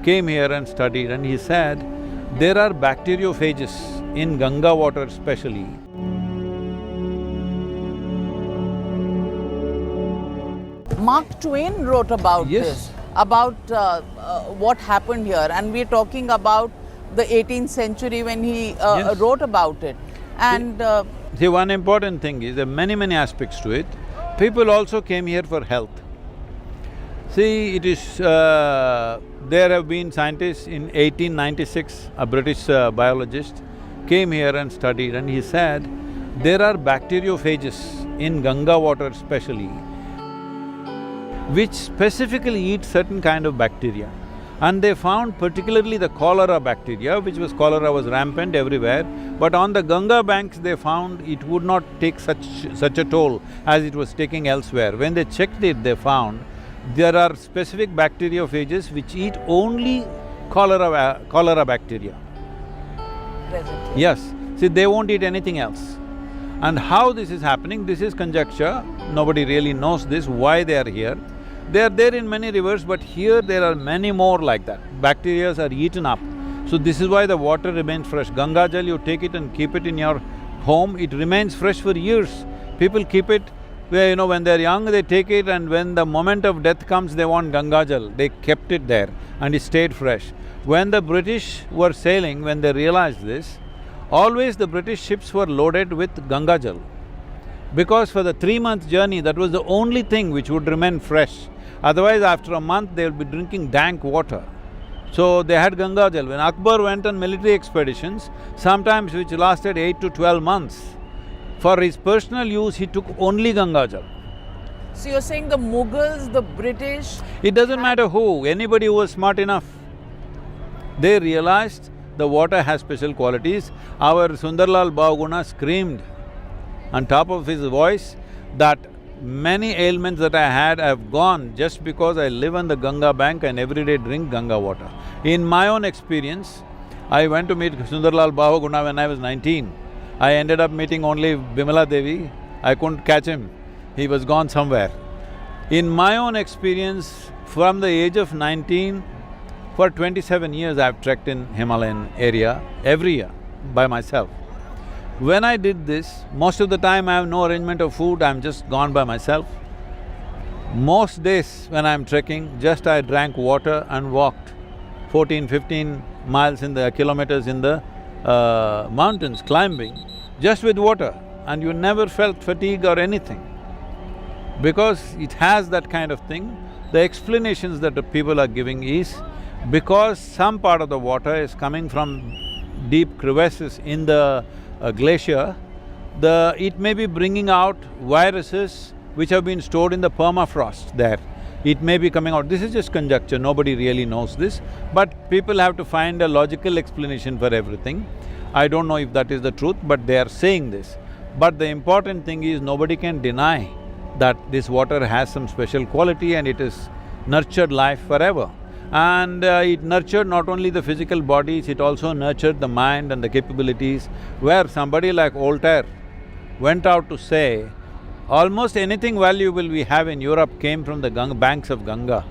came here and studied, and he said, there are bacteriophages in Ganga water especially. Mark Twain wrote about Yes. this, about what happened here, and we're talking about the 18th century when he Yes. wrote about it. And See, one important thing is there are many aspects to it. People also came here for health. See, it is… there have been scientists in 1896, a British biologist came here and studied, and he said, there are bacteriophages in Ganga water especially, which specifically eat certain kind of bacteria. And they found particularly the cholera bacteria, cholera was rampant everywhere, but on the Ganga banks they found it would not take such a toll as it was taking elsewhere. When they checked it, they found there are specific bacteriophages which eat only cholera bacteria. present. Yes, see, they won't eat anything else. And how this is happening, this is conjecture, nobody really knows this, why they are here. They are there in many rivers, but here there are many more like that. Bacteria are eaten up. So this is why the water remains fresh. Ganga Jal, you take it and keep it in your home, it remains fresh for years. People keep it, when they're young, they take it, and when the moment of death comes, they want Ganga Jal. They kept it there and it stayed fresh. When the British were sailing, when they realized this, always the British ships were loaded with Ganga Jal. Because for the 3-month journey, that was the only thing which would remain fresh. Otherwise, after a month, they'll be drinking dank water. So, they had Ganga Jal. When Akbar went on military expeditions, sometimes which lasted 8 to 12 months, for his personal use, he took only Ganga Jal. So you're saying the Mughals, the British… It doesn't matter who, anybody who was smart enough. They realized the water has special qualities. Our Sundarlal Bhavaguna screamed on top of his voice that many ailments that I had have gone just because I live on the Ganga bank and every day drink Ganga water. In my own experience, I went to meet Sundarlal Bhavaguna when I was 19. I ended up meeting only Bimala Devi. I couldn't catch him, he was gone somewhere. In my own experience, from the age of 19, for 27 years I've trekked in Himalayan area every year by myself. When I did this, most of the time I have no arrangement of food, I'm just gone by myself. Most days when I'm trekking, just I drank water and walked 14, 15 miles in the… kilometers in the mountains, climbing, just with water, and you never felt fatigue or anything. Because it has that kind of thing, the explanations that the people are giving is because some part of the water is coming from deep crevasses in the glacier, it may be bringing out viruses which have been stored in the permafrost there. It may be coming out. This is just conjecture, nobody really knows this, but people have to find a logical explanation for everything. I don't know if that is the truth, but they are saying this. But the important thing is nobody can deny that this water has some special quality and it has nurtured life forever. And it nurtured not only the physical bodies, it also nurtured the mind and the capabilities, where somebody like Voltaire went out to say, almost anything valuable we have in Europe came from the banks of Ganga.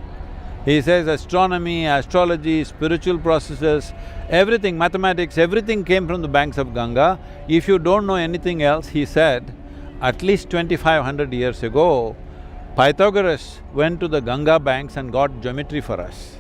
He says astronomy, astrology, spiritual processes, everything, mathematics, everything came from the banks of Ganga. If you don't know anything else, he said, at least 2500 years ago, Pythagoras went to the Ganga banks and got geometry for us.